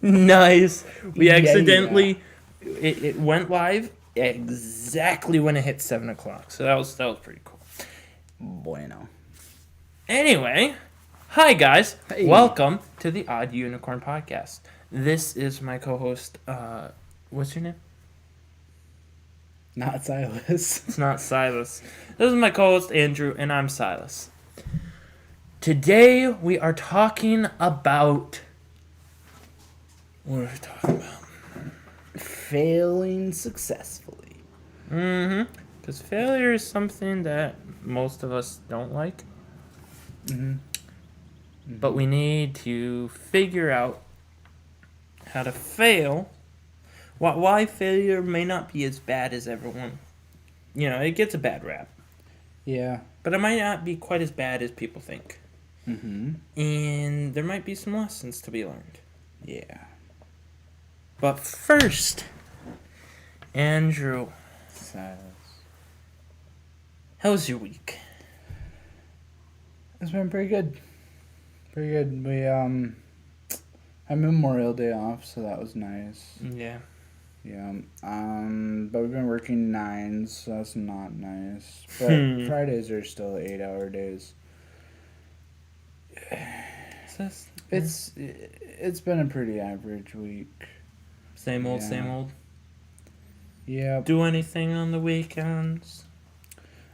Nice. We Yeah. accidentally it went live exactly when it hit 7 o'clock. So that was pretty cool. Bueno. Anyway, hi guys. Hey. Welcome to the Odd Unicorn Podcast. This is my co-host. What's your name? Not Silas. It's not Silas. This is my co-host Andrew, and I'm Silas. Today we are talking about. What are we talking about? Failing successfully. Because failure is something that most of us don't like. But we need to figure out how to fail. Why failure may not be as bad as everyone. It gets a bad rap. Yeah. But it might not be quite as bad as people think. And there might be some lessons to be learned. Yeah. But first, Andrew, Silas. how was your week? It's been pretty good. Pretty good. We had Memorial Day off, so that was nice. Yeah. Yeah. But we've been working 9s, so that's not nice. But Fridays are still 8-hour days. It's been a pretty average week. Same old, Yeah. same old. Yeah. Do anything on the weekends?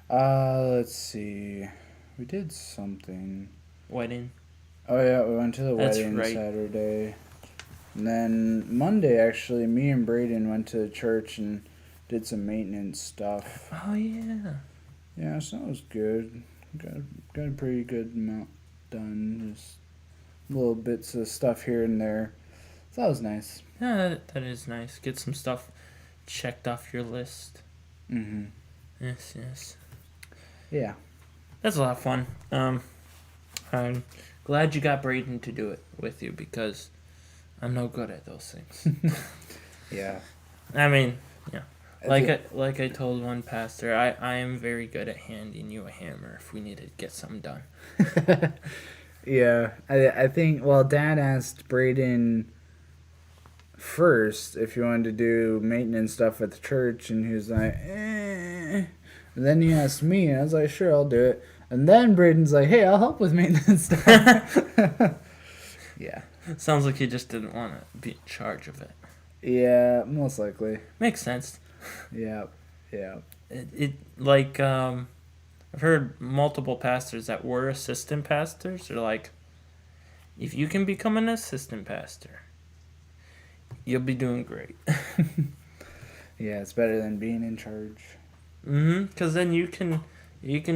Let's see. We did something. Wedding. Oh yeah, we went to the That's wedding right. Saturday. And then Monday, actually, me and Braden went to church and did some maintenance stuff. Oh, yeah. Yeah, so that was good. Got a pretty good amount done. Just little bits of stuff here and there. So that was nice. Yeah, that is nice. Get some stuff checked off your list. Yes. Yeah. That's a lot of fun. I'm glad you got Braden to do it with you because I'm no good at those things. Yeah. I mean, yeah. Like I told one pastor, I am very good at handing you a hammer if we need to get something done. Yeah. I think, well, Dad asked Braden first if he wanted to do maintenance stuff at the church, and he was like, eh. And then he asked me, and I was like, sure, I'll do it. And then Braden's like, hey, I'll help with maintenance stuff. Yeah. Sounds like he just didn't want to be in charge of it. Yeah, most likely. Makes sense. Yeah. I've heard multiple pastors that were assistant pastors are like, if you can become an assistant pastor, you'll be doing great. Yeah, it's better than being in charge. Because then you can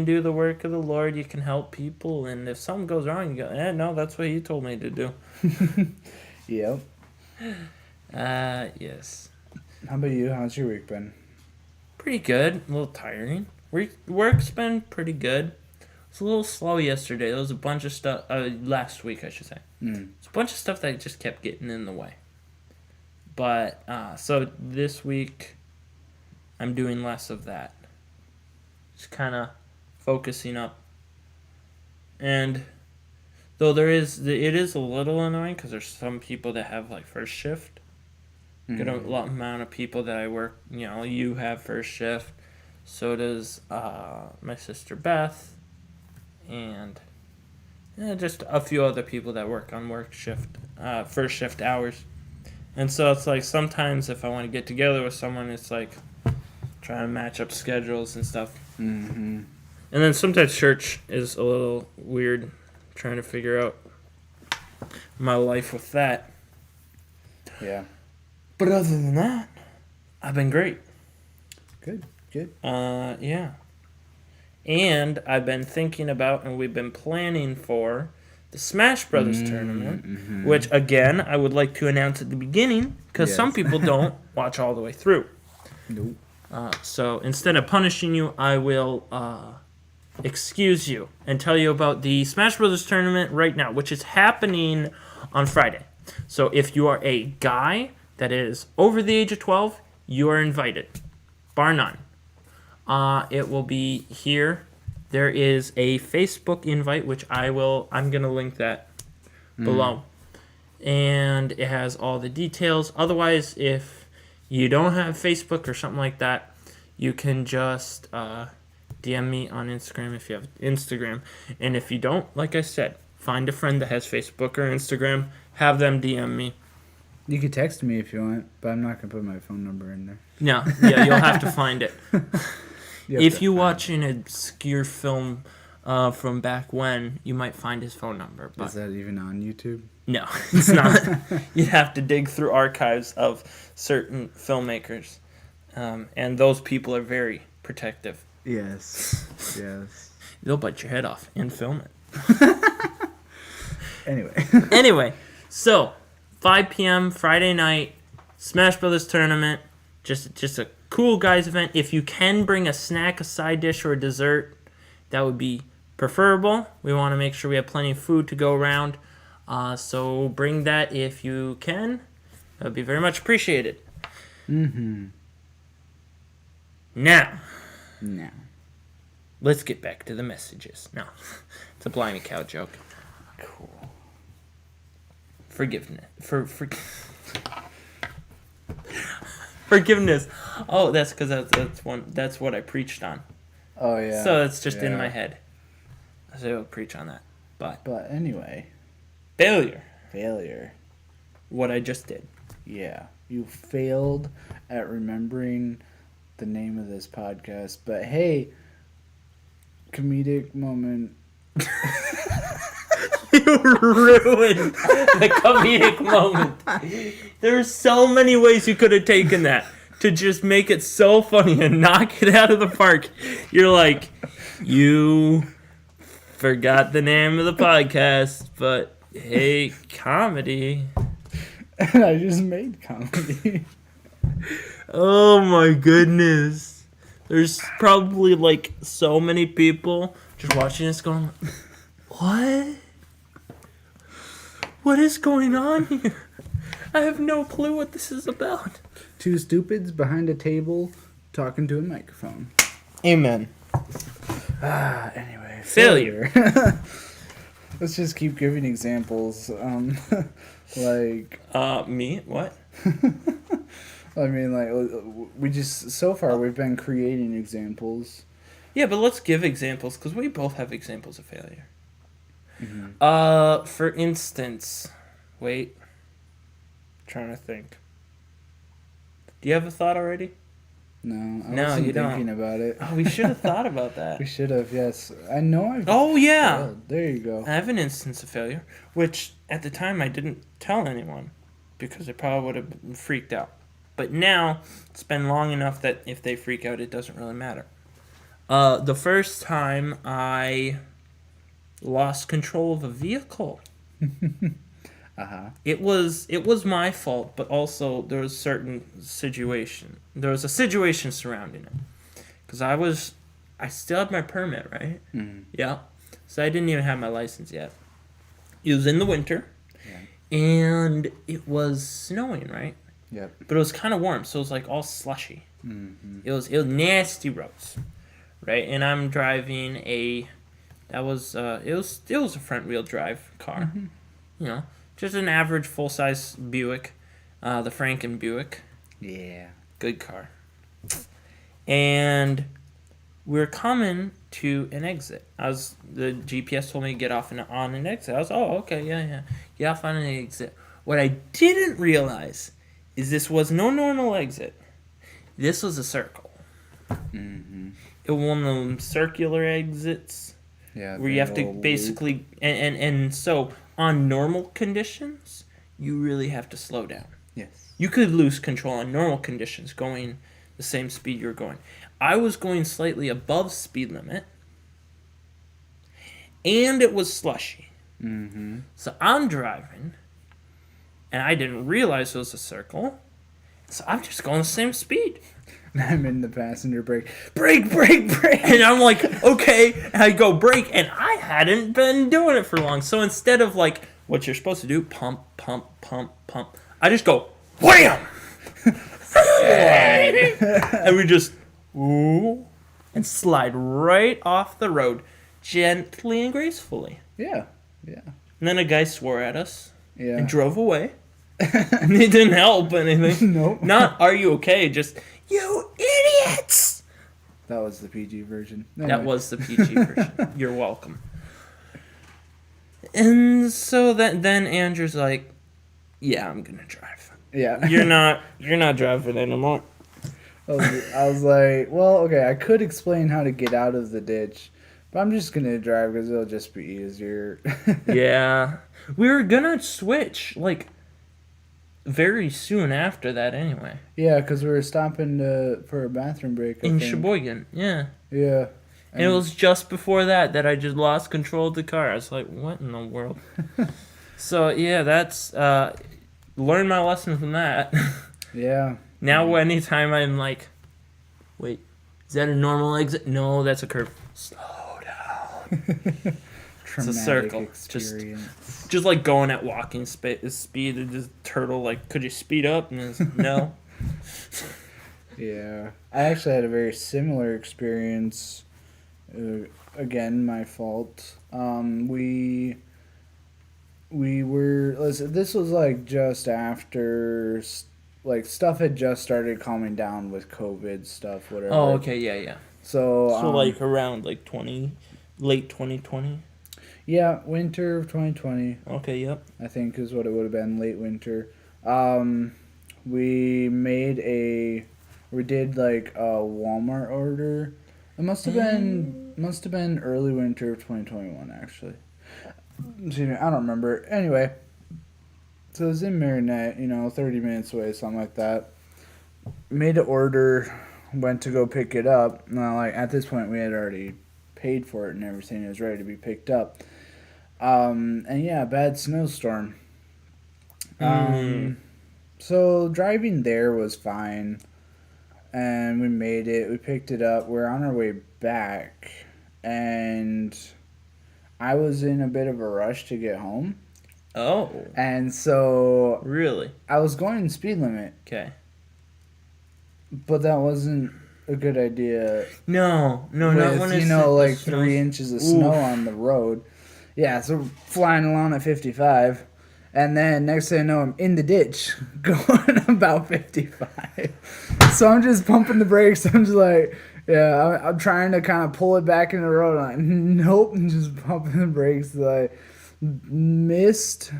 do the work of the Lord, you can help people, and if something goes wrong, you go, no, that's what he told me to do. Yep. Yes. How about you? How's your week been? Pretty good. A little tiring. Work's been pretty good. It's a little slow yesterday. There was a bunch of stuff, last week, I should say. It's a bunch of stuff that just kept getting in the way. But, so this week, I'm doing less of that. Just kind of focusing up. And though it is a little annoying because there's some people that have like first shift. Good amount of people that I work, you have first shift. So does my sister Beth. And just a few other people that work on first shift hours. And so it's like sometimes if I want to get together with someone, it's like trying to match up schedules and stuff. And then sometimes church is a little weird, trying to figure out my life with that. Yeah. But other than that, I've been great. Good. Yeah. And I've been thinking about, and we've been planning for, the Smash Brothers tournament, which, again, I would like to announce at the beginning, because some people don't watch all the way through. Nope. So instead of punishing you, I will excuse you and tell you about the Smash Brothers tournament right now, which is happening on Friday. So if you are a guy that is over the age of 12, you are invited, bar none. It will be here. There is a Facebook invite, which I'm going to link that below. and it has all the details. Otherwise, if you don't have Facebook or something like that, you can just DM me on Instagram if you have Instagram. And if you don't, like I said, find a friend that has Facebook or Instagram, have them DM me. You could text me if you want, but I'm not going to put my phone number in there. No, yeah, you'll have to find it. If you watch an obscure film from back when, you might find his phone number. But is that even on YouTube? No, it's not. You'd have to dig through archives of certain filmmakers. And those people are very protective. Yes. Yes. They'll bite your head off and film it. Anyway, so 5 p.m. Friday night, Smash Brothers tournament. Just a cool guys event. If you can bring a snack, a side dish, or a dessert, that would be preferable. We want to make sure we have plenty of food to go around. So bring that if you can. That would be very much appreciated. Mm-hmm. Now, let's get back to the messages. No, it's a Blimey Cow joke. Cool. Forgiveness. Forgiveness. Oh, that's because that's what I preached on. Oh yeah. So it's just in my head. So I'll preach on that. But anyway. Failure. What I just did. Yeah. You failed at remembering the name of this podcast. But hey, comedic moment. You ruined the comedic moment. There's so many ways you could have taken that to just make it so funny and knock it out of the park. You're like, you forgot the name of the podcast, but hey, comedy. And I just made comedy. Oh my goodness. There's probably like so many people just watching this going, what? What is going on here? I have no clue what this is about. Two stupids behind a table talking to a microphone. Amen. Anyway. Failure. Let's just keep giving examples. Like... Me? What? I mean, like, so far we've been creating examples. Yeah, but let's give examples, because we both have examples of failure. Mm-hmm. For instance, wait. Trying to think. Do you have a thought already? No, I wasn't thinking about it. Oh, we should have thought about that. We should have, yes. I know I've... Oh, yeah. failed. There you go. I have an instance of failure, which at the time I didn't tell anyone, because I probably would have freaked out. But now, it's been long enough that if they freak out, it doesn't really matter. The first time I lost control of a vehicle. It was my fault, but also there was There was a situation surrounding it. Because I still had my permit, right? Mm-hmm. Yeah. So I didn't even have my license yet. It was in the winter. Yeah. And it was snowing, right? Yep. But it was kind of warm, so it was like all slushy. Mm-hmm. It was nasty roads, right? And I'm driving it was a front wheel drive car, you know, just an average full size Buick, the Franken Buick. Yeah. Good car. And we're coming to an exit. The GPS told me to get off on an exit. I was, okay, yeah. Get off on an exit. What I didn't realize is this was no normal exit. This was a circle. Mm-hmm. It was one of them circular exits. Yeah. Where you have to basically... And so, on normal conditions, you really have to slow down. Yes. You could lose control on normal conditions going the same speed you're going. I was going slightly above speed limit. And it was slushy. Mm-hmm. So I'm driving... And I didn't realize it was a circle. So I'm just going the same speed. And I'm in the passenger brake. Brake. And I'm like, okay. And I go brake. And I hadn't been doing it for long. So instead of like what you're supposed to do, pump. I just go, wham! And we just, ooh, and slide right off the road. Gently and gracefully. Yeah. And then a guy swore at us. Yeah. and drove away. It didn't help anything. Nope. Not, are you okay? Just, you idiots! That was the PG version. That was the PG version. You're welcome. And so then Andrew's like, yeah, I'm gonna drive. Yeah. You're not driving anymore. I was like, well, okay, I could explain how to get out of the ditch, but I'm just gonna drive because it'll just be easier. Yeah. We were gonna switch, like, very soon after that anyway. Yeah, because we were stopping for a bathroom break. I In think. Sheboygan, yeah. Yeah. And it was just before that I just lost control of the car. I was like, what in the world? So, yeah, that's, learn my lesson from that. Yeah. Now, anytime I'm like, wait, is that a normal exit? No, that's a curve. Slow down. It's a circle. Experience. Just like going at walking speed and just turtle, like, could you speed up? And it's, no. Yeah. I actually had a very similar experience. Again, my fault. We were, listen, this was like just after, like, stuff had just started calming down with COVID stuff, whatever. Oh, okay, yeah. So like around like late 2020. Yeah, winter of 2020. Okay, yep. I think is what it would have been, late winter. We did like a Walmart order. It must have been early winter of 2021 actually. Excuse me, I don't remember. Anyway, so it was in Marinette, 30 minutes away, something like that. Made an order, went to go pick it up. Now, like, at this point, we had already paid for it and everything. It was ready to be picked up. And yeah, bad snowstorm. So driving there was fine. And we made it. We picked it up. We're on our way back. And I was in a bit of a rush to get home. Oh. And so Really? I was going speed limit. Okay. But that wasn't a good idea. No, not when it's like 3 inches of snow on the road. Yeah, so flying along at 55. And then next thing I know, I'm in the ditch going about 55. So I'm just pumping the brakes. I'm just like, yeah, I'm trying to kind of pull it back in the road. I'm like, nope, and just pumping the brakes. Like, missed.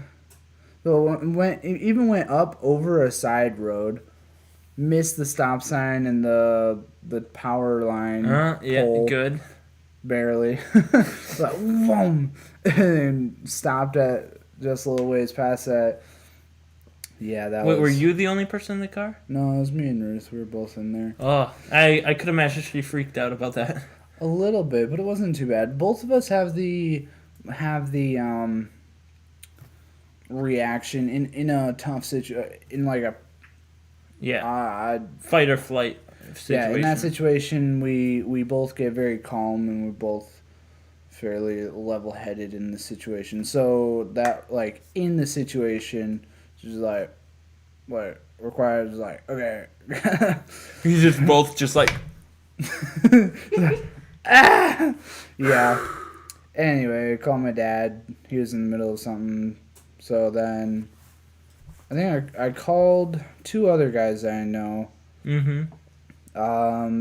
So went up over a side road. Missed the stop sign and the power line. Yeah, pole, good. barely. Like, boom, and stopped at just a little ways past that. Yeah, that was... Wait, were you the only person in the car? No, it was me and Ruth. We were both in there. Oh, I could imagine she freaked out about that. A little bit, but it wasn't too bad. Both of us have the reaction in a tough situation, in like a fight or flight situation. Yeah, in that situation, we both get very calm and we're both fairly level-headed in the situation. So that, like, in the situation, just like, what requires, like, okay. You just both just like... Ah! Yeah. Anyway, I called my dad. He was in the middle of something. So then, I think I called two other guys that I know. Mm-hmm.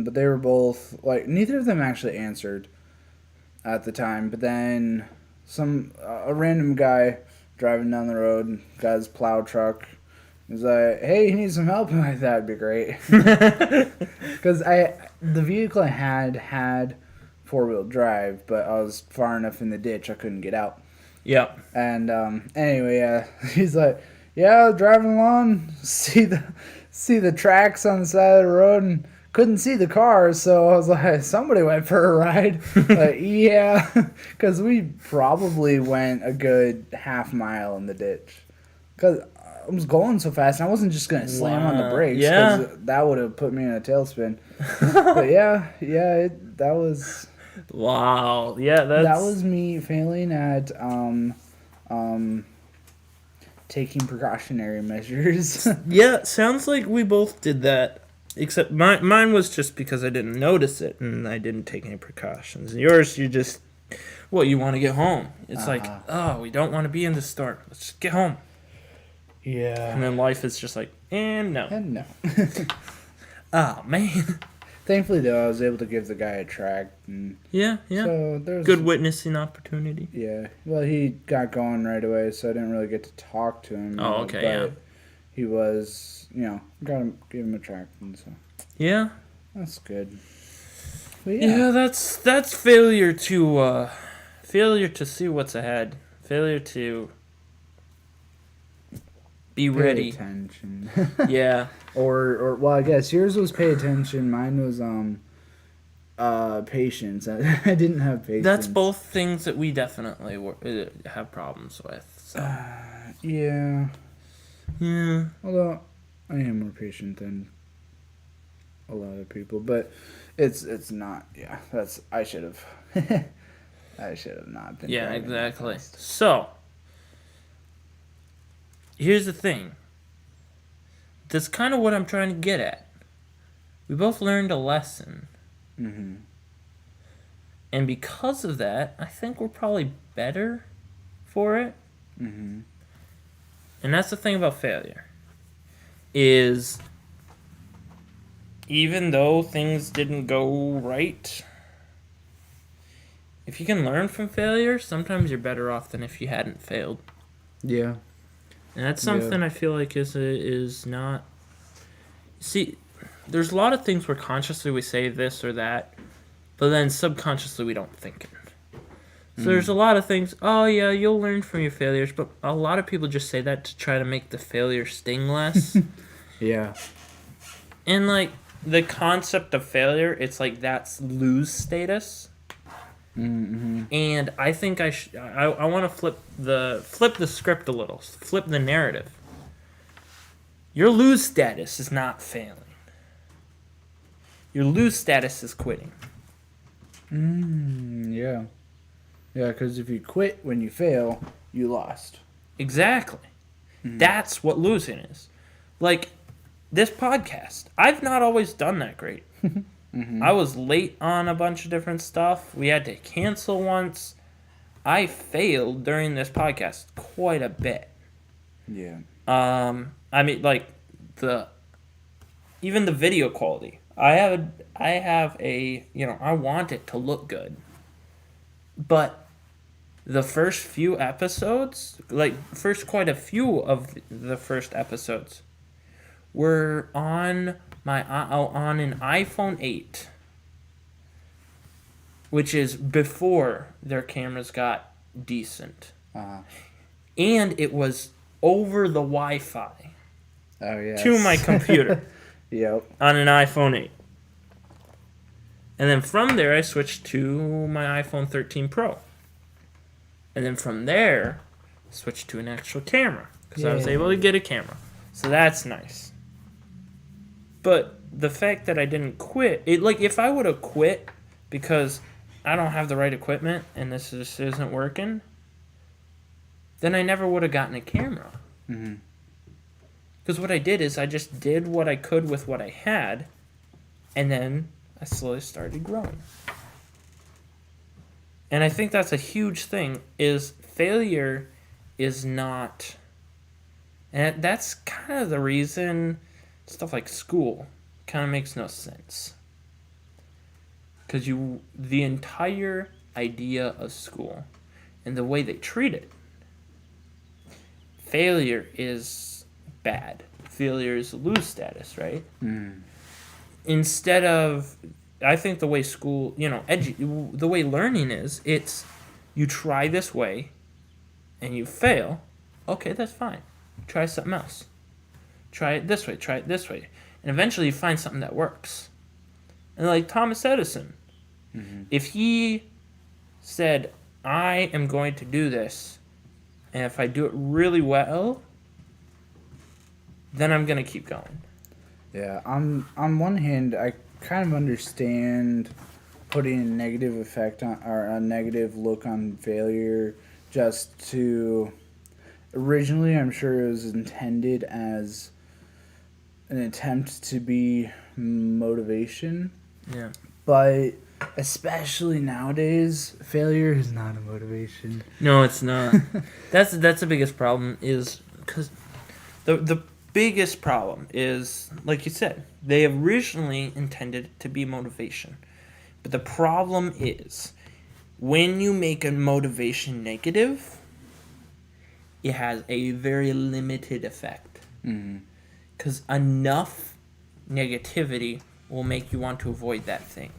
But they were both, like, neither of them actually answered at the time. But then a random guy driving down the road, got his plow truck. He's like, hey, you need some help? I'm like, that'd be great. Because the vehicle I had four-wheel drive, but I was far enough in the ditch I couldn't get out. Yeah. And anyway, he's like, yeah, driving along, see the tracks on the side of the road, and couldn't see the cars, so I was like, somebody went for a ride. Like, yeah, because we probably went a good half mile in the ditch. Because I was going so fast, and I wasn't just going to slam on the brakes, because that would have put me in a tailspin. But yeah, that was... Wow. Yeah, that was me failing at taking precautionary measures. Yeah, sounds like we both did that. Except mine was just because I didn't notice it and I didn't take any precautions. Yours, you want to get home. It's like, oh, we don't want to be in the store. Let's just get home. Yeah. And then life is just like, and no. And no. Oh, man. Thankfully, though, I was able to give the guy a track. And Yeah. so there's Good witnessing opportunity. Yeah. Well, he got going right away, so I didn't really get to talk to him. Oh, okay, but he was, gave him a track, and so. Yeah. That's good. But yeah, that's failure to see what's ahead. Failure to be ready. Pay attention. Yeah. Or well, I guess yours was pay attention. Mine was patience. I didn't have patience. That's both things that we definitely have problems with. So. Yeah. Yeah. Although I am more patient than a lot of people, but it's not. Yeah, I should have. I should have not been. Yeah, exactly. So, here's the thing. That's kind of what I'm trying to get at. We both learned a lesson. Mm-hmm. And because of that, I think we're probably better for it. Mm-hmm. And that's the thing about failure. Is even though things didn't go right, if you can learn from failure, sometimes you're better off than if you hadn't failed. Yeah. And that's something I feel like is not... See, there's a lot of things where consciously we say this or that, but then subconsciously we don't think it. So there's a lot of things, oh yeah, you'll learn from your failures, but a lot of people just say that to try to make the failure sting less. Yeah. And like, the concept of failure, it's like that's lose status. Mm-hmm. And I think I want to flip the script a little, flip the narrative. Your lose status is not failing. Your lose status is quitting. Yeah. Yeah, because if you quit when you fail, you lost. Exactly. That's what losing is. Like, this podcast, I've not always done that great. I was late on a bunch of different stuff. We had to cancel once. I failed during this podcast quite a bit. Yeah. I mean, like, even the video quality. I have a, I want it to look good. But the first few episodes, quite a few of the first episodes were on on an iPhone 8, which is before their cameras got decent. And it was over the Wi-Fi to my computer. Yep. On an iPhone 8. And then from there, I switched to my iPhone 13 Pro. And then from there, switched to an actual camera. Because I was able to get a camera. So that's nice. But the fact that I didn't quit, if I would have quit because I don't have the right equipment and this just isn't working, then I never would have gotten a camera. Because what I did is I just did what I could with what I had, and then I slowly started growing. And I think that's a huge thing, is failure is not... And that's kind of the reason stuff like school kind of makes no sense. Because the entire idea of school and the way they treat it, failure is bad. Failure is lose status, right? Instead of, I think the way school, the way learning is, it's you try this way and you fail. Okay, that's fine. Try something else. Try it this way. Try it this way. And eventually you find something that works. And like Thomas Edison, if he said, I am going to do this, and if I do it really well, then I'm going to keep going. Yeah, on one hand, I kind of understand putting a negative effect on, or a negative look on failure, just to... Originally, I'm sure it was intended as an attempt to be motivation. Yeah. But especially nowadays, failure is not a motivation. No, it's not. That's the biggest problem, is because The biggest problem is, like you said, they originally intended it to be motivation. But the problem is, when you make a motivation negative, it has a very limited effect. Because enough negativity will make you want to avoid that thing.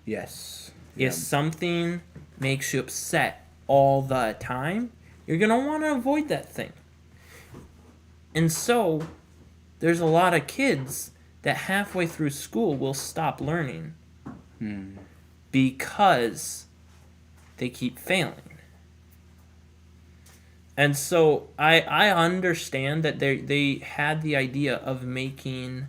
Yes. If something makes you upset all the time, you're going to want to avoid that thing. And so, there's a lot of kids that halfway through school will stop learning because they keep failing. And so I understand that they had the idea of making.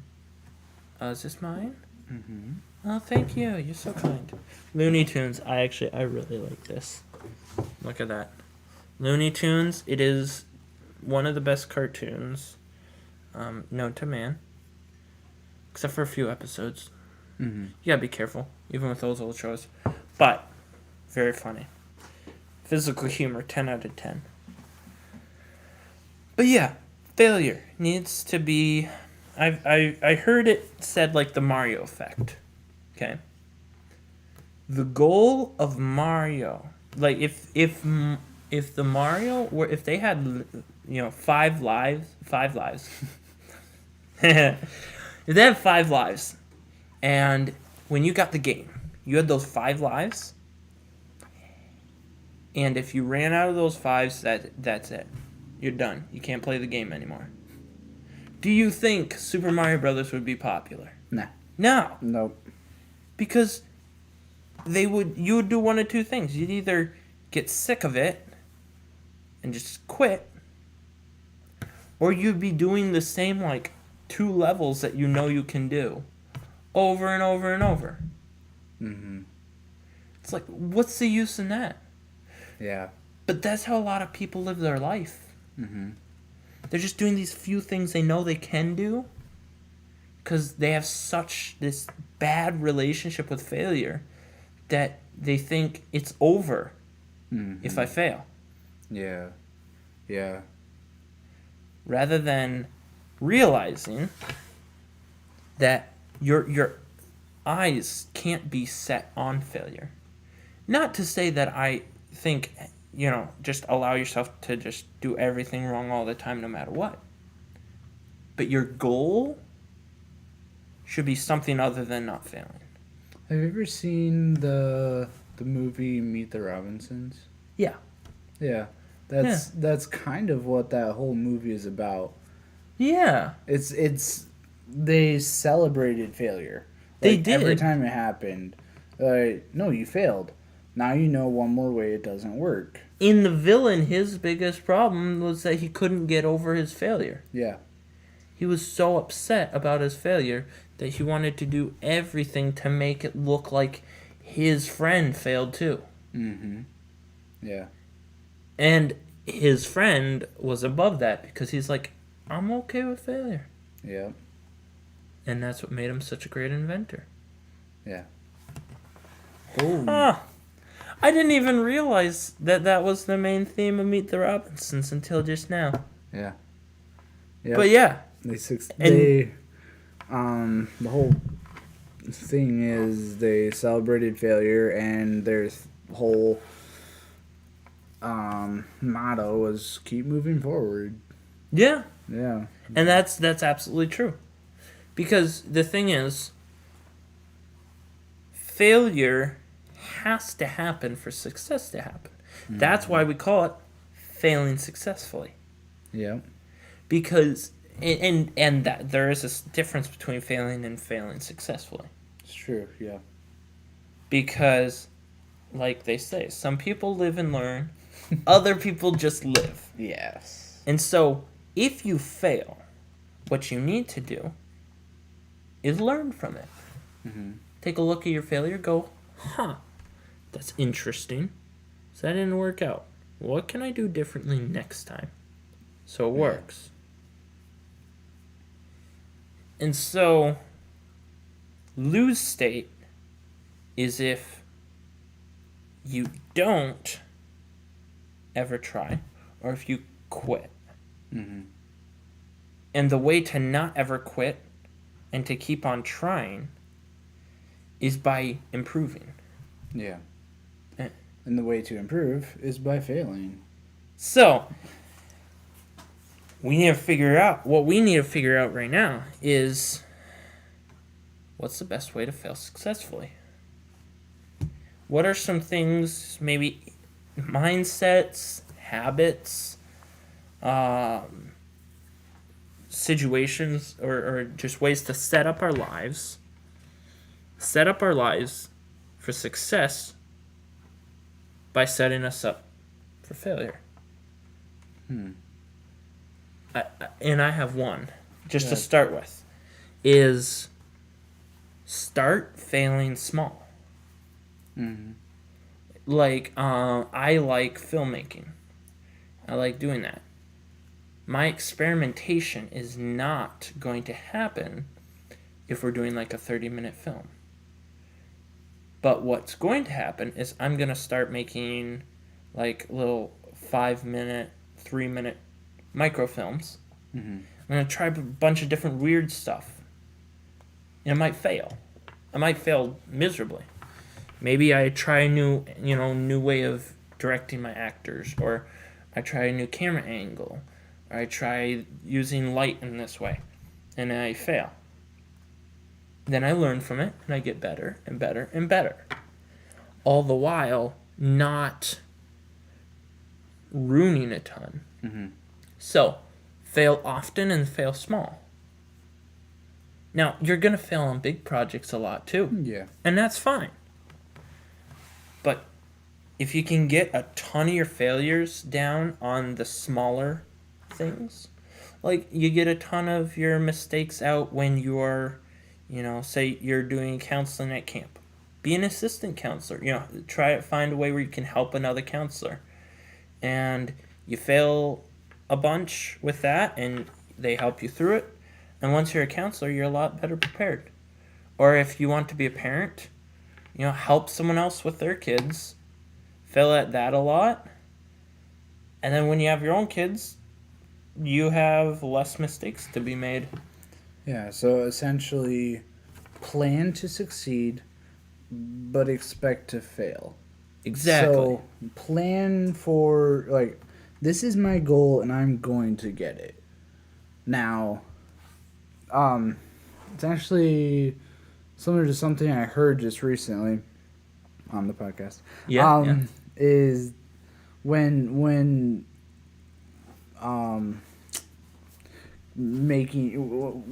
Is this mine? Mm-hmm. Oh, thank you. You're so kind. Looney Tunes. I really like this. Look at that. Looney Tunes. It is one of the best cartoons known to man. Except for a few episodes. Mm-hmm. You gotta be careful, even with those old shows. But, very funny. Physical humor, 10 out of 10. But yeah, failure needs to be... I heard it said like the Mario effect. Okay? The goal of Mario... Like, if the Mario... if they had, 5 lives... If they had 5 lives, and when you got the game, you had those 5 lives, and if you ran out of those 5s, that's it. You're done. You can't play the game anymore. Do you think Super Mario Brothers would be popular? Nah. No. Nope. Because you would do one of two things. You'd either get sick of it and just quit, or you'd be doing the same, 2 levels that you can do over and over and over. Mm-hmm. It's like, what's the use in that? Yeah. But that's how a lot of people live their life. Mm-hmm. They're just doing these few things they know they can do because they have such this bad relationship with failure that they think it's over if I fail. Yeah. Yeah. Rather than realizing that your eyes can't be set on failure. Not to say that I think, just allow yourself to just do everything wrong all the time no matter what. But your goal should be something other than not failing. Have you ever seen the movie Meet the Robinsons? Yeah. Yeah. That's kind of what that whole movie is about. Yeah. It's they celebrated failure. They did. Every time it happened. No, you failed. Now you know one more way it doesn't work. In the villain, his biggest problem was that he couldn't get over his failure. Yeah. He was so upset about his failure that he wanted to do everything to make it look like his friend failed too. Mm-hmm. Yeah. And his friend was above that because he's like, I'm okay with failure. Yeah. And that's what made him such a great inventor. Yeah. Boom. I didn't even realize that was the main theme of Meet the Robinsons until just now. Yeah. Yep. But yeah. The whole thing is they celebrated failure, and their whole motto was keep moving forward. Yeah. Yeah. And that's absolutely true. Because the thing is, failure has to happen for success to happen. Mm-hmm. That's why we call it failing successfully. Yeah. Because and that there is a difference between failing and failing successfully. It's true, yeah. Because, like they say, some people live and learn, other people just live. Yes. And so, if you fail, what you need to do is learn from it. Mm-hmm. Take a look at your failure, go, that's interesting. So that didn't work out. What can I do differently next time so it works? And so, lose state is if you don't ever try, or if you quit. Mm-hmm. And the way to not ever quit and to keep on trying is by improving. Yeah. Eh. And the way to improve is by failing. So, we need to figure out, what we need to figure out right now is, what's the best way to fail successfully? What are some things, maybe mindsets, habits, situations, or just ways to set up our lives for success by setting us up for failure? And I have one, just to start with, is start failing small. Like, I like filmmaking. I like doing that. My experimentation is not going to happen if we're doing like a 30-minute film. But what's going to happen is I'm going to start making like little 5-minute, 3-minute microfilms. I'm going to try a bunch of different weird stuff. And it might fail. I might fail miserably. Maybe I try a new way of directing my actors, or I try a new camera angle, or I try using light in this way, and I fail. Then I learn from it, and I get better and better and better. All the while, not ruining a ton. So, fail often and fail small. Now, you're going to fail on big projects a lot, too. Yeah. And that's fine. But if you can get a ton of your failures down on the smaller things, like you get a ton of your mistakes out when you're, say you're doing counseling at camp. Be an assistant counselor. Try to find a way where you can help another counselor. And you fail a bunch with that, and they help you through it. And once you're a counselor, you're a lot better prepared. Or if you want to be a parent, help someone else with their kids, fail at that a lot, and then when you have your own kids, you have less mistakes to be made. Yeah, so essentially, plan to succeed, but expect to fail. Exactly. So, plan for, this is my goal, and I'm going to get it. Now, it's actually similar to something I heard just recently on the podcast. Yeah. Is when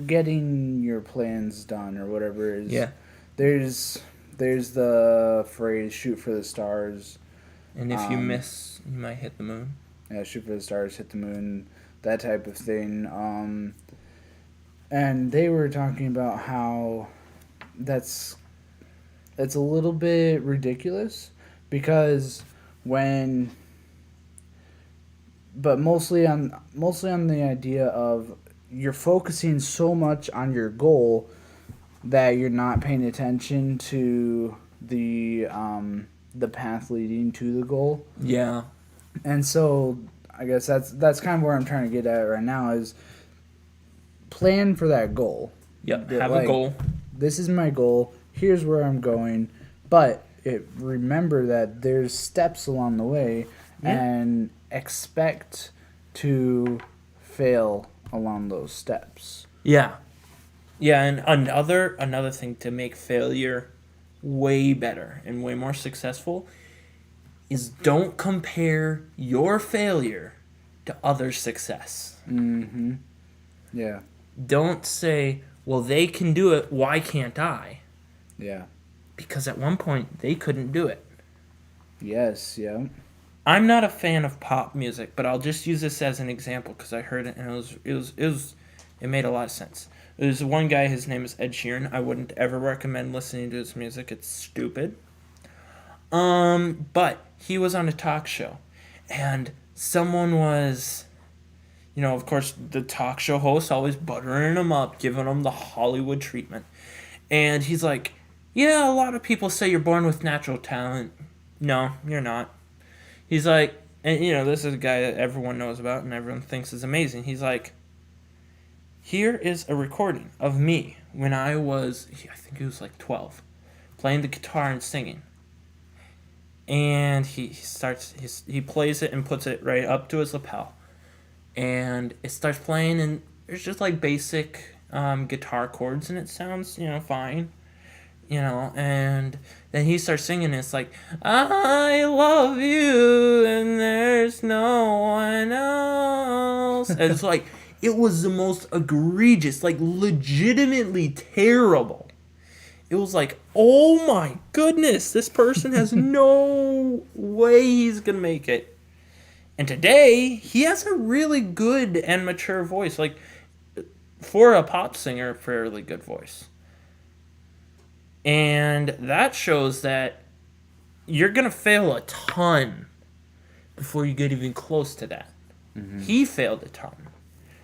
getting your plans done or whatever is. Yeah. There's the phrase "shoot for the stars." And if you miss, you might hit the moon. Yeah, shoot for the stars, hit the moon, that type of thing. And they were talking about how it's a little bit ridiculous because but mostly on the idea of you're focusing so much on your goal that you're not paying attention to the path leading to the goal. Yeah. And so I guess that's kind of where I'm trying to get at right now is plan for that goal. Yep. Have a goal. This is my goal. Here's where I'm going. But remember that there's steps along the way and expect to fail along those steps. Yeah. Yeah, and another thing to make failure way better and way more successful is don't compare your failure to others' success. Mm-hmm. Yeah. Don't say, well, they can do it, why can't I? Yeah. Because at one point, they couldn't do it. Yes, yeah. I'm not a fan of pop music, but I'll just use this as an example because I heard it and it made a lot of sense. There's one guy, his name is Ed Sheeran. I wouldn't ever recommend listening to his music. It's stupid. But he was on a talk show, and someone was, of course, the talk show host always buttering him up, giving him the Hollywood treatment. And he's like, yeah, a lot of people say you're born with natural talent. No, you're not. He's like, and this is a guy that everyone knows about and everyone thinks is amazing. He's like, Here is a recording of me when I think it was like 12, playing the guitar and singing. And he plays it and puts it right up to his lapel. And it starts playing, and there's just like basic guitar chords, and it sounds, fine. And then he starts singing, and it's like, I love you, and there's no one else. And it's like, it was the most egregious, like legitimately terrible. It was like, oh my goodness, this person has no way he's going to make it. And today, he has a really good and mature voice. Like, for a pop singer, a fairly good voice. And that shows that you're going to fail a ton before you get even close to that. Mm-hmm. He failed a ton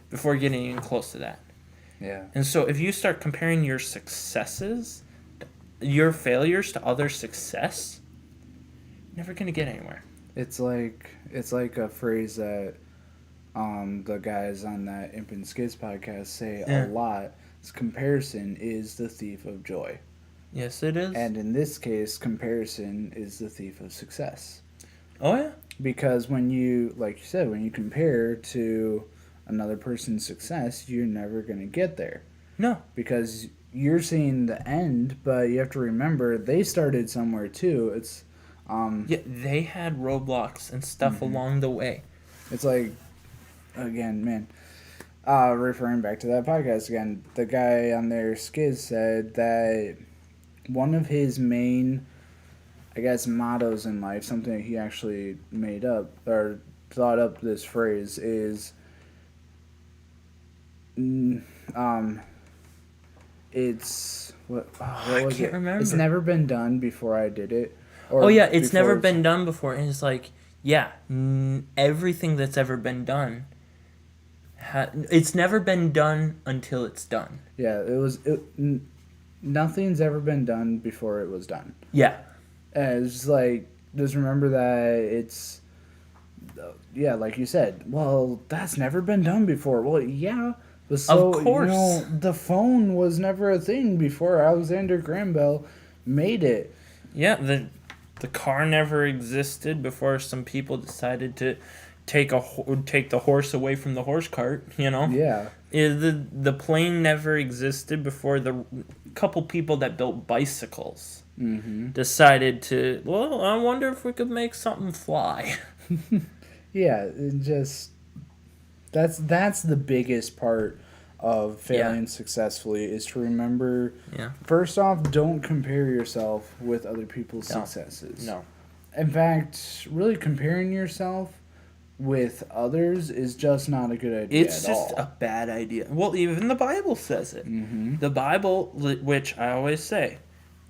before getting even close to that. Yeah. And so if you start comparing your successes, your failures to other success, you're never going to get anywhere. It's like a phrase that the guys on that Imp and Skids podcast say a lot. It's comparison is the thief of joy. Yes, it is. And in this case, comparison is the thief of success. Oh, yeah. Because when you, like you said, when you compare to another person's success, you're never going to get there. No. Because you're seeing the end, but you have to remember they started somewhere too. It's yeah, they had roadblocks and stuff along the way. It's like, again, man, referring back to that podcast again, the guy on their Skiz said that one of his main, I guess, mottos in life, something that he actually made up or thought up this phrase is, it's what was I can't remember. It's never been done before I did it. Or it's never been done before, and it's like, yeah, everything that's ever been done, it's never been done until it's done. Yeah, nothing's ever been done before it was done. Yeah. And it's like, just remember that it's, yeah, like you said, well, that's never been done before. Well, yeah, but so, of course. The phone was never a thing before Alexander Graham Bell made it. Yeah, the car never existed before some people decided to take the horse away from the horse cart, Yeah. The plane never existed before the couple people that built bicycles decided to, well, I wonder if we could make something fly. Yeah, it just that's the biggest part of failing successfully is to remember, first off, don't compare yourself with other people's successes. No. In fact, really comparing yourself with others is just not a good idea It's just a bad idea. Well, even the Bible says it. Mm-hmm. The Bible, which I always say,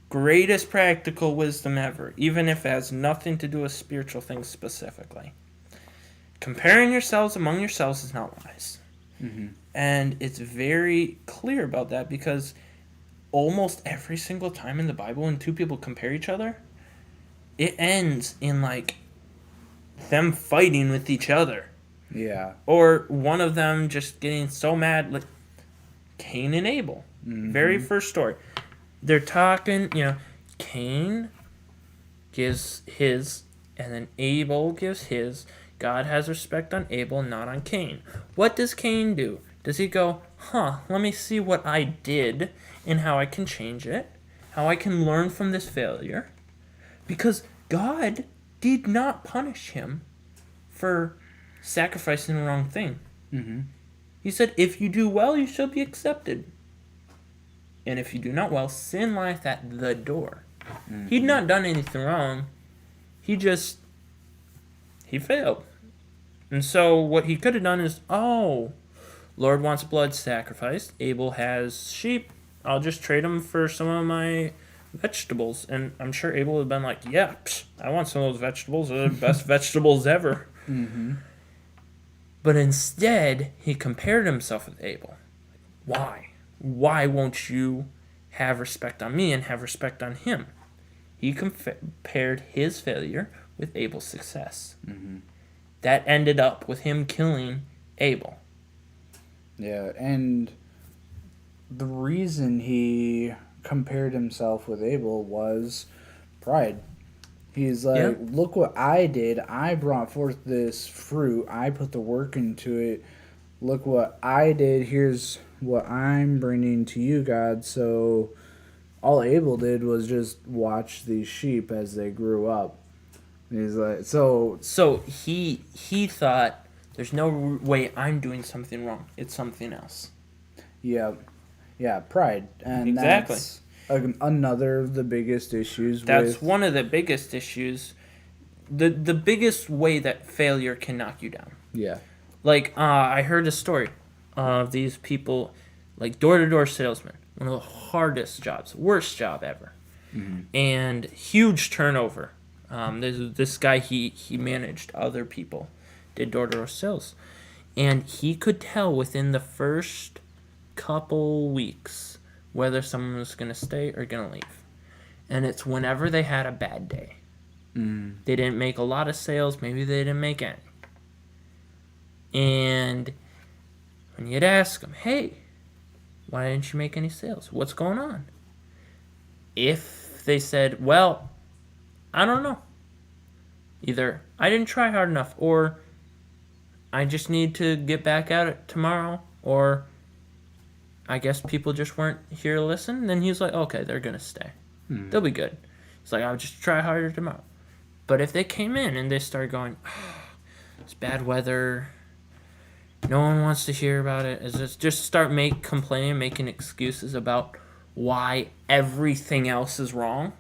greatest practical wisdom ever, even if it has nothing to do with spiritual things specifically. Comparing yourselves among yourselves is not wise. Mm-hmm. And it's very clear about that because almost every single time in the Bible when two people compare each other, it ends in like them fighting with each other. Yeah. Or one of them just getting so mad, like Cain and Abel. Mm-hmm. Very first story. They're talking, Cain gives his, and then Abel gives his. God has respect on Abel, not on Cain. What does Cain do? Does he go, let me see what I did and how I can change it, how I can learn from this failure? Because God did not punish him for sacrificing the wrong thing. Mm-hmm. He said, if you do well, you shall be accepted. And if you do not well, sin lieth at the door. Mm-hmm. He'd not done anything wrong. He failed. And so what he could have done is, Lord wants blood sacrificed. Abel has sheep. I'll just trade him for some of my vegetables. And I'm sure Abel would have been like, yeah, I want some of those vegetables. They're the best vegetables ever. Mm-hmm. But instead, he compared himself with Abel. Why? Why won't you have respect on me and have respect on him? He compared his failure with Abel's success. Mm-hmm. That ended up with him killing Abel. Yeah, and the reason he compared himself with Abel was pride. He's Yeah. like, look what I did. I brought forth this fruit. I put the work into it. Look what I did. Here's what I'm bringing to you, God. So all Abel did was just watch these sheep as they grew up. And he's like, so So he thought there's no way I'm doing something wrong. It's something else. yeah, yeah, pride, and Exactly. that's another of the biggest issues That's with. one of the biggest issues. The biggest way that failure can knock you down. Yeah. Like I heard a story of these people, like door-to-door salesmen, one of the hardest jobs, worst job ever, and huge turnover. This guy he managed other people, did door-to-door sales, and he could tell within the first couple weeks whether someone was gonna stay or gonna leave, and it's whenever they had a bad day. They didn't make a lot of sales, maybe they didn't make any. And when you'd ask them, hey, why didn't you make any sales? What's going on? If they said, well, I don't know. Either I didn't try hard enough, or I just need to get back at it tomorrow, or I guess people just weren't here to listen, then he's like, okay, they're going to stay. They'll be good. It's like, I'll just try harder tomorrow. But if they came in and they started going, oh, it's bad weather, no one wants to hear about it, is just start complaining, making excuses about why everything else is wrong,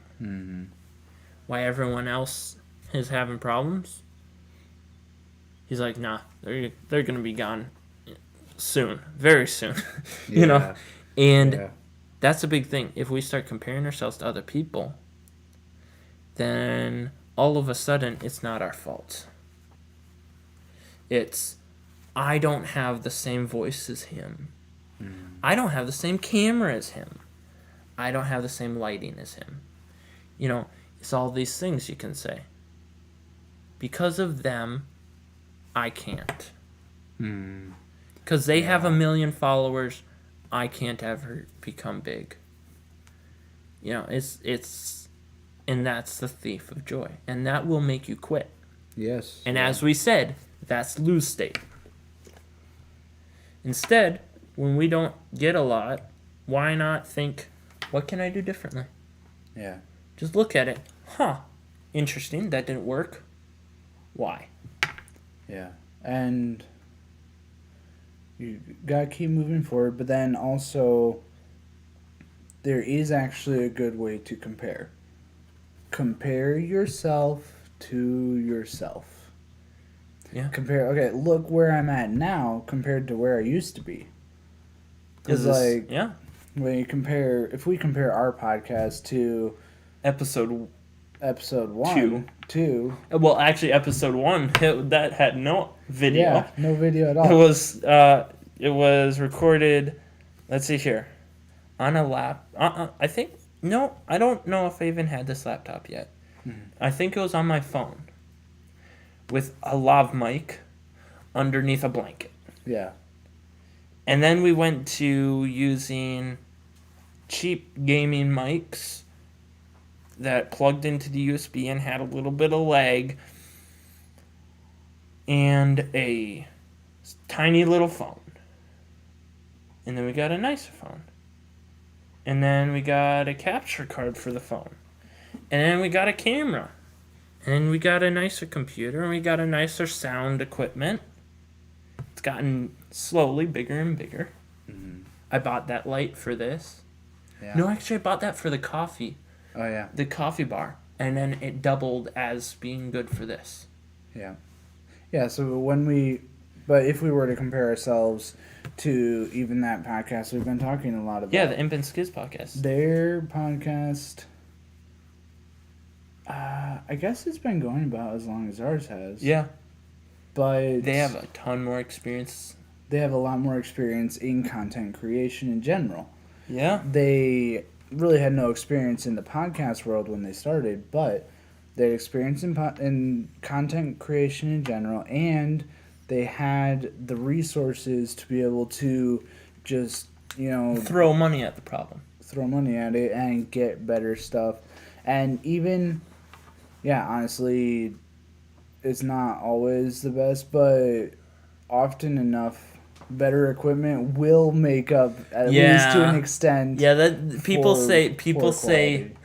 why everyone else is having problems. He's like, nah, they're gonna be gone soon, very soon, you know. And that's a big thing. If we start comparing ourselves to other people, then all of a sudden it's not our fault. It's I don't have the same voice as him. I don't have the same camera as him. I don't have the same lighting as him. You know, it's all these things you can say. Because of them, I can't. Because they have 1 million followers, I can't ever become big. You know, it's and that's the thief of joy. And that will make you quit. Yes. And as we said, that's lose state. Instead, when we don't get a lot, why not think, what can I do differently? Yeah. Just look at it. Huh. Interesting. That didn't work. Why? Yeah. And you gotta keep moving forward, but then also there is actually a good way to compare. Compare yourself to yourself. Yeah. Okay, look where I'm at now compared to where I used to be. Because, like, yeah. when you compare, if we compare our podcast to Episode 1, 2. Well, actually, episode 1 that had no video. Yeah, no video at all. It was recorded. Let's see here, on a lap. I think no. I don't know if I even had this laptop yet. I think it was on my phone, with a lav mic, underneath a blanket. Yeah. And then we went to using cheap gaming mics that plugged into the USB and had a little bit of lag, and a tiny little phone. And then we got a nicer phone. And then we got a capture card for the phone. And then we got a camera. And then we got a nicer computer, and we got a nicer sound equipment. It's gotten slowly bigger and bigger. I bought that light for this. Yeah. No, actually, I bought that for the coffee. Oh, yeah. The coffee bar. And then it doubled as being good for this. Yeah. Yeah, so but if we were to compare ourselves to even that podcast we've been talking a lot about. Yeah, the Imp and Skiz podcast. Their podcast, I guess it's been going about as long as ours has. Yeah. But They have a ton more experience. they have a lot more experience in content creation in general. Yeah. They really had no experience in the podcast world when they started, but they had experience in content creation in general, and they had the resources to be able to just, Throw money at the problem. throw money at it and get better stuff. And even, yeah, honestly, it's not always the best, but often enough, better equipment will make up, at least to an extent. Yeah, that people for say poor quality.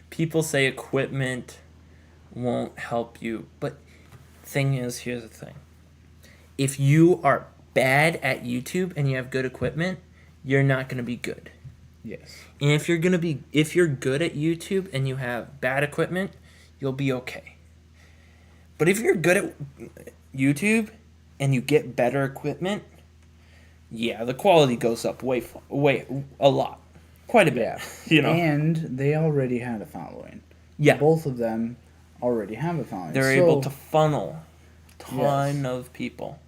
people say equipment won't help you, but thing is, here's the thing. If you are bad at YouTube and you have good equipment, you're not going to be good. Yes. And if you're good at YouTube and you have bad equipment, you'll be okay. But if you're good at YouTube and you get better equipment, yeah, the quality goes up way a lot. Quite a bit. Yeah. You know. And they already had a following. Yeah. Both of them already have a following. They're able to funnel a ton of people.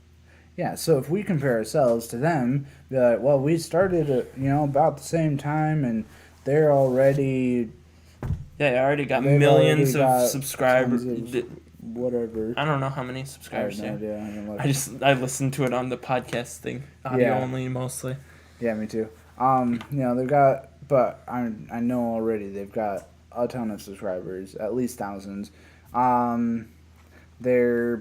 Yeah, so if we compare ourselves to them, be like, well, we started at, about the same time, and they're already... Yeah, I already got millions of subscribers. Whatever. I don't know how many subscribers. I have no idea. I listened to it on the podcast thing, audio only mostly. Yeah, me too. They've got, but I know already they've got a ton of subscribers, at least thousands. Their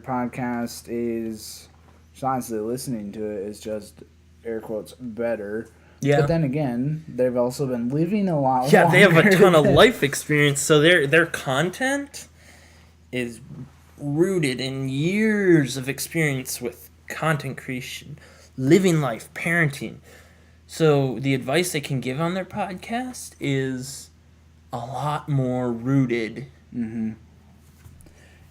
podcast is, so honestly, listening to it is just air quotes better. Yeah. But then again, they've also been living a lot longer. Yeah, they have a ton of life experience, so their content is rooted in years of experience with content creation, living life, parenting. So the advice they can give on their podcast is a lot more rooted. Mm-hmm.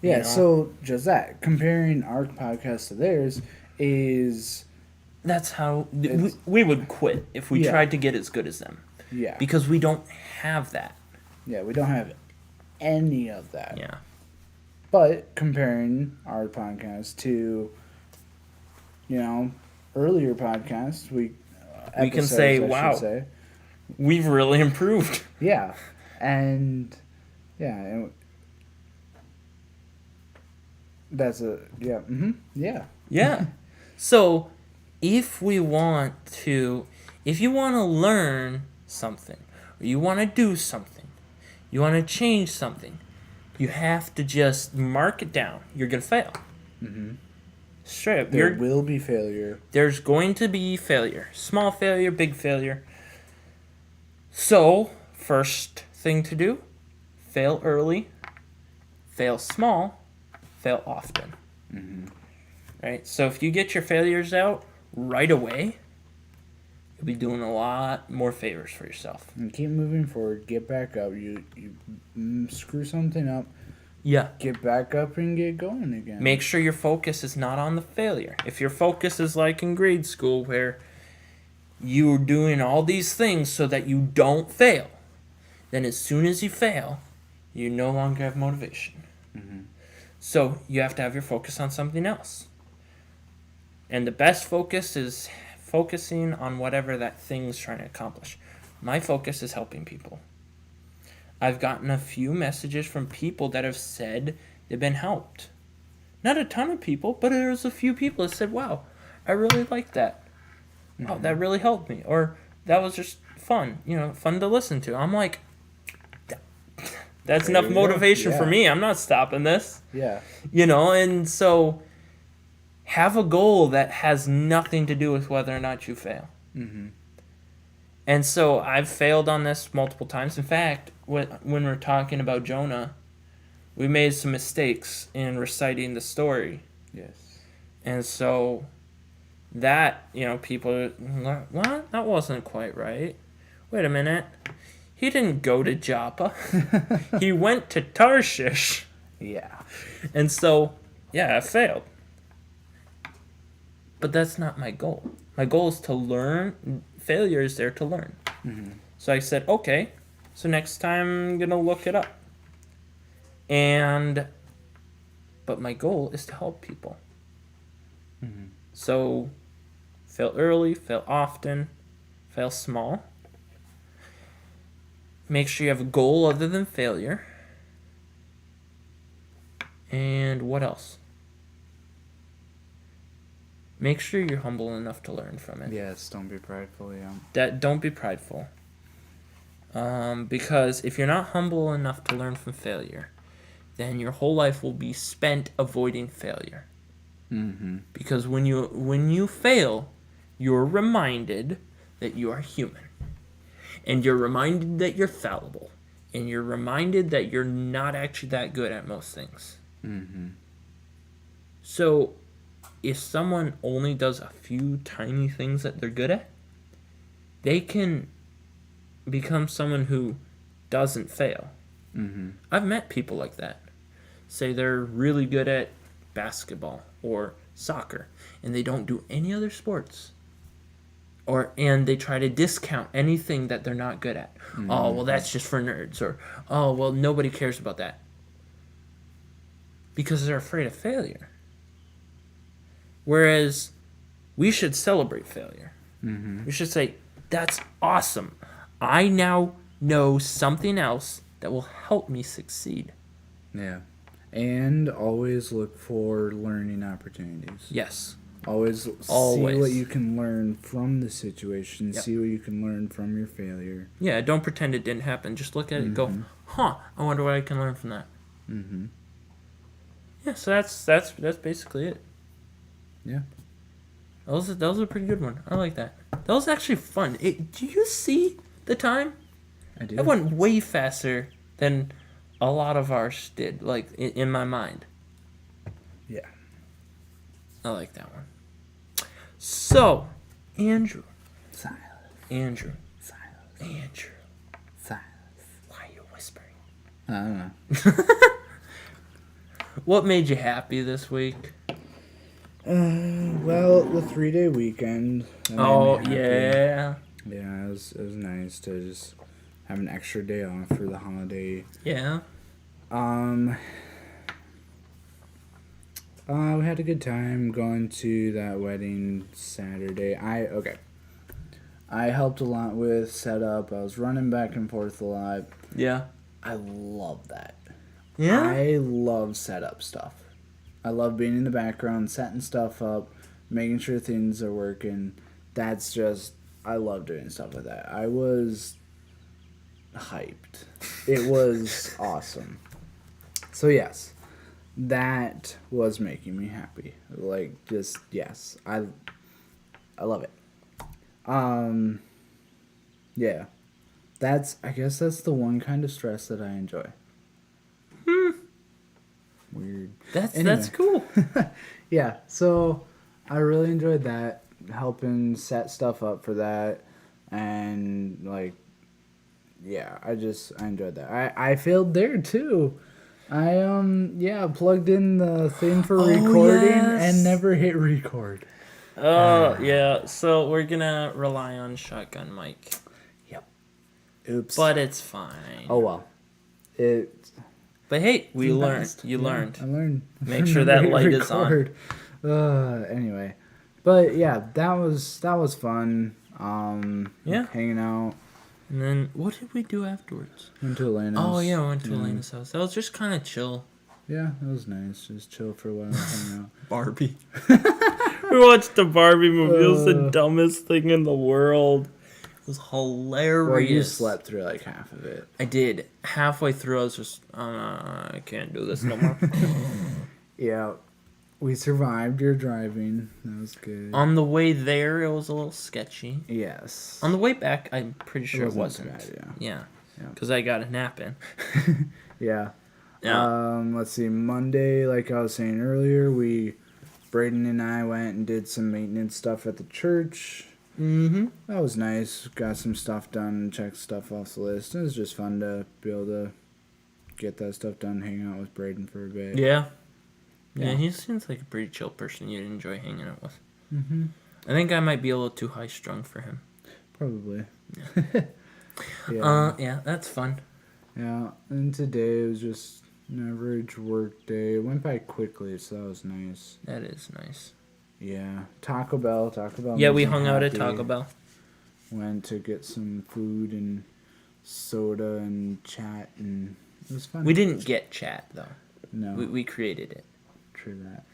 Yeah, so just that. Comparing our podcast to theirs is... That's how... We would quit if we tried to get as good as them. Yeah. Because we don't have that. Yeah, we don't have any of that. Yeah. But comparing our podcast to, earlier podcasts, we can say, wow, we've really improved. Yeah. And, that's a, Yeah. So, if you want to learn something, or you want to do something, you want to change something, you have to just mark it down. You're going to fail. Mm-hmm. Straight up. There will be failure. There's going to be failure. Small failure, big failure. So, first thing to do, fail early, fail small, fail often. Mm-hmm. Right? So if you get your failures out right away, you'll be doing a lot more favors for yourself. And keep moving forward. Get back up. You screw something up. Yeah. Get back up and get going again. Make sure your focus is not on the failure. If your focus is like in grade school where you're doing all these things so that you don't fail, then as soon as you fail, you no longer have motivation. Mm-hmm. So you have to have your focus on something else. And the best focus is focusing on whatever that thing's trying to accomplish. My focus is helping people. I've gotten a few messages from people that have said they've been helped. Not a ton of people, but there's a few people that said, wow, I really like that. Wow, that really helped me. Or that was just fun, fun to listen to. I'm like, that's enough motivation for me. I'm not stopping this. Yeah. And so have a goal that has nothing to do with whether or not you fail. Mm-hmm. And so I've failed on this multiple times. In fact, when we're talking about Jonah, we made some mistakes in reciting the story. Yes. And so that, people, what? That wasn't quite right. Wait a minute. He didn't go to Joppa. He went to Tarshish. Yeah. And so, yeah, I failed. But that's not my goal. My goal is to learn. Failure is there to learn. Mm-hmm. So I said, okay, so next time I'm going to look it up. But my goal is to help people. Mm-hmm. So, fail early, fail often, fail small. Make sure you have a goal other than failure. And what else? make sure you're humble enough to learn from it. Yes, don't be prideful, yeah. Don't be prideful. Because if you're not humble enough to learn from failure, then your whole life will be spent avoiding failure. Mm-hmm. Because when you fail, you're reminded that you are human. And you're reminded that you're fallible. And you're reminded that you're not actually that good at most things. Mm-hmm. So, if someone only does a few tiny things that they're good at, they can become someone who doesn't fail. Mm-hmm. I've met people like that. Say they're really good at basketball or soccer, and they don't do any other sports. And they try to discount anything that they're not good at. Mm-hmm. Oh, well, that's just for nerds. Or, oh, well, nobody cares about that. Because they're afraid of failure. Whereas we should celebrate failure. Mm-hmm. We should say, that's awesome. I now know something else that will help me succeed. Yeah. And always look for learning opportunities. Yes. Always see what you can learn from the situation. Yep. See what you can learn from your failure. Yeah, don't pretend it didn't happen. Just look at it and go, I wonder what I can learn from that. Mm-hmm. Yeah, so that's basically it. Yeah. That was a pretty good one. I like that. That was actually fun. Do you see the time? I do. It went way faster than a lot of ours did, like, in my mind. Yeah. I like that one. So, Andrew. Silas. Andrew. Silas. Andrew. Silas. Why are you whispering? I don't know. What made you happy this week? Well, the 3-day weekend. Oh, yeah. Yeah, it was nice to just have an extra day off for the holiday. Yeah. We had a good time going to that wedding Saturday. I helped a lot with setup. I was running back and forth a lot. Yeah. I love that. Yeah? I love setup stuff. I love being in the background, setting stuff up, making sure things are working. That's just, I love doing stuff like that. I was hyped. It was awesome. So yes, that was making me happy. Like, just, yes, I love it. Yeah. I guess that's the one kind of stress that I enjoy. Weird. That's cool. Yeah, so I really enjoyed that, helping set stuff up for that, and like, yeah, I enjoyed that. I failed there too. I plugged in the thing for recording and never hit record. Yeah, so we're gonna rely on shotgun mic. Yep. Oops. But it's fine. Oh well. But hey, we learned. You yeah, learned. I learned. Make sure that light is on. Anyway, but yeah, that was fun. Yeah. Hanging out. And then what did we do afterwards? Went to Elena's. Oh yeah, we went to Elena's house. That was just kind of chill. Yeah, that was nice. Just chill for a while. Hang out. Barbie. We watched the Barbie movie. It was the dumbest thing in the world. It was hilarious. Well, you slept through like half of it. I did. Halfway through, I was just, I can't do this no more. Yeah. We survived your driving. That was good. On the way there, it was a little sketchy. Yes. On the way back, I'm pretty sure it wasn't. Bad, yeah. Because I got a nap in. Yeah. Yeah. Let's see. Monday, like I was saying earlier, Braden and I went and did some maintenance stuff at the church. Mm-hmm. That was nice. Got some stuff done, checked stuff off the list. It was just fun to be able to get that stuff done, hang out with Braden for a bit. Yeah. Yeah, he seems like a pretty chill person you'd enjoy hanging out with. Mm-hmm. I think I might be a little too high-strung for him. Probably. Yeah. Yeah, that's fun. Yeah, and today was just an average work day. It went by quickly, so that was nice. That is nice. Yeah, Taco Bell. Yeah, we hung out at Taco Bell. Went to get some food and soda and chat, and it was fun. We didn't get chat, though. No. We created it. True that.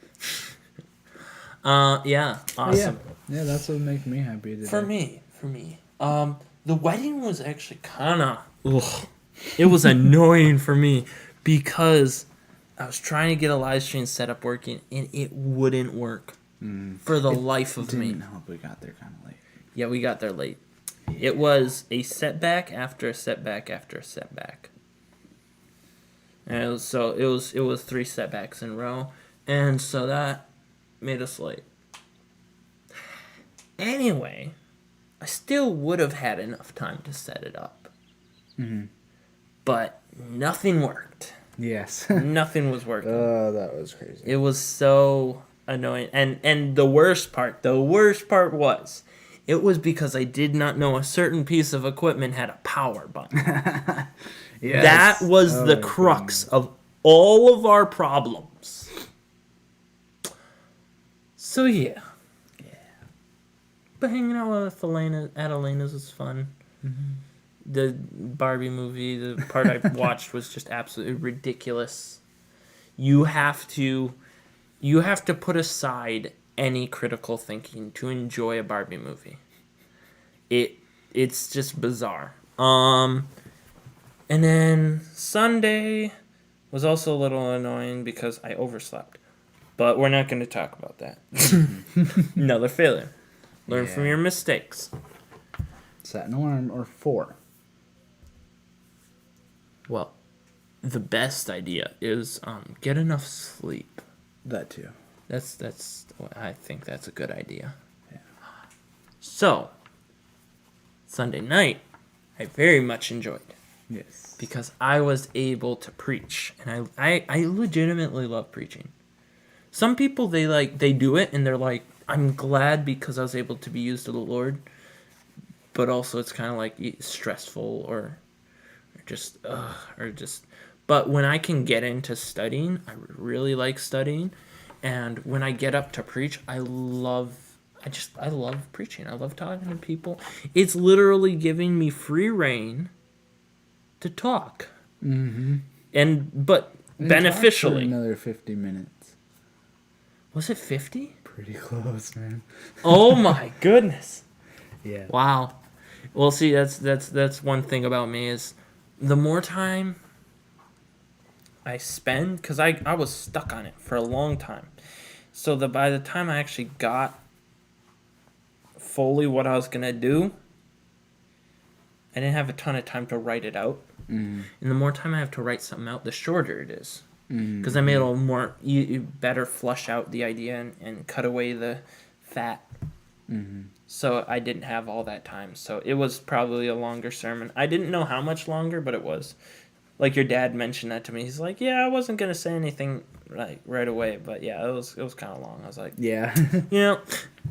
Yeah, awesome. Yeah, that's what makes me happy today. For me. The wedding was actually it was annoying for me because I was trying to get a live stream setup working and it wouldn't work for the life of me. Didn't help we got there kind of late. Yeah, we got there late. It was a setback after a setback after a setback. And it was 3 setbacks in a row, and so that made us late. Anyway, I still would have had enough time to set it up. But nothing worked. Yes. Nothing was working. Oh, that was crazy. It was so annoying. And the worst part was, it was because I did not know a certain piece of equipment had a power button. Yes. That was the crux of all of our problems. So yeah. But hanging out with Elena's was fun. The Barbie movie, the part I watched was just absolutely ridiculous. You have to put aside any critical thinking to enjoy a Barbie movie. It's just bizarre. And then Sunday was also a little annoying because I overslept. But we're not going to talk about that. Another failure. Learn from your mistakes. Set an alarm or 4. Well, the best idea is get enough sleep. That too. I think that's a good idea. Yeah. So, Sunday night, I very much enjoyed. Yes. Because I was able to preach, and I legitimately love preaching. Some people they do it and they're like, I'm glad because I was able to be used of the Lord, but also it's kind of like stressful or just. But when I can get into studying, I really like studying, and when I get up to preach, I love preaching. I love talking to people. It's literally giving me free reign to talk. But beneficially. Talk for another 50 minutes. Was it 50? Pretty close, man. Oh my goodness. Yeah. Wow. Well, see, that's one thing about me is the more time I spend, because I was stuck on it for a long time. So by the time I actually got fully what I was going to do, I didn't have a ton of time to write it out. And the more time I have to write something out, the shorter it is. Because I'm able to more better flush out the idea and cut away the fat. So I didn't have all that time. So it was probably a longer sermon. I didn't know how much longer, but it was. Like your dad mentioned that to me. He's like, yeah, I wasn't going to say anything right away. But yeah, it was kind of long. I was like, yeah.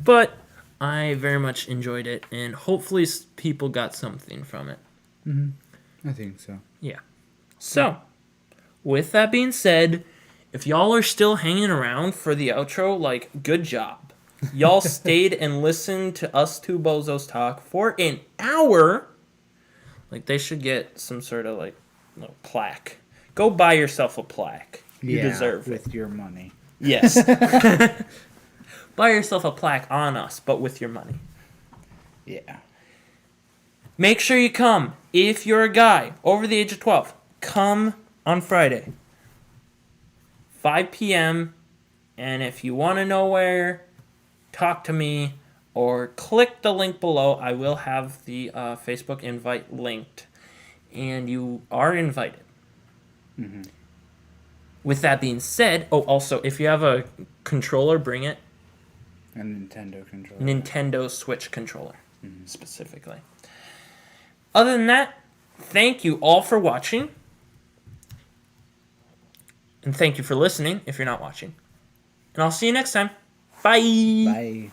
But I very much enjoyed it. And hopefully people got something from it. I think so. Yeah. So, with that being said, if y'all are still hanging around for the outro, good job. Y'all stayed and listened to us two bozos talk for an hour. They should get some sort of, little plaque. Go buy yourself a plaque. You deserve it. With your money. Yes. Buy yourself a plaque on us, but with your money. Yeah. Make sure you come. If you're a guy over the age of 12, come on Friday. 5 p.m. And if you want to know where, talk to me or click the link below. I will have the Facebook invite linked. And you are invited. With that being said, also, if you have a controller, bring it. A Nintendo controller. Nintendo Switch controller, specifically. Other than that, thank you all for watching. And thank you for listening if you're not watching. And I'll see you next time. Bye. Bye.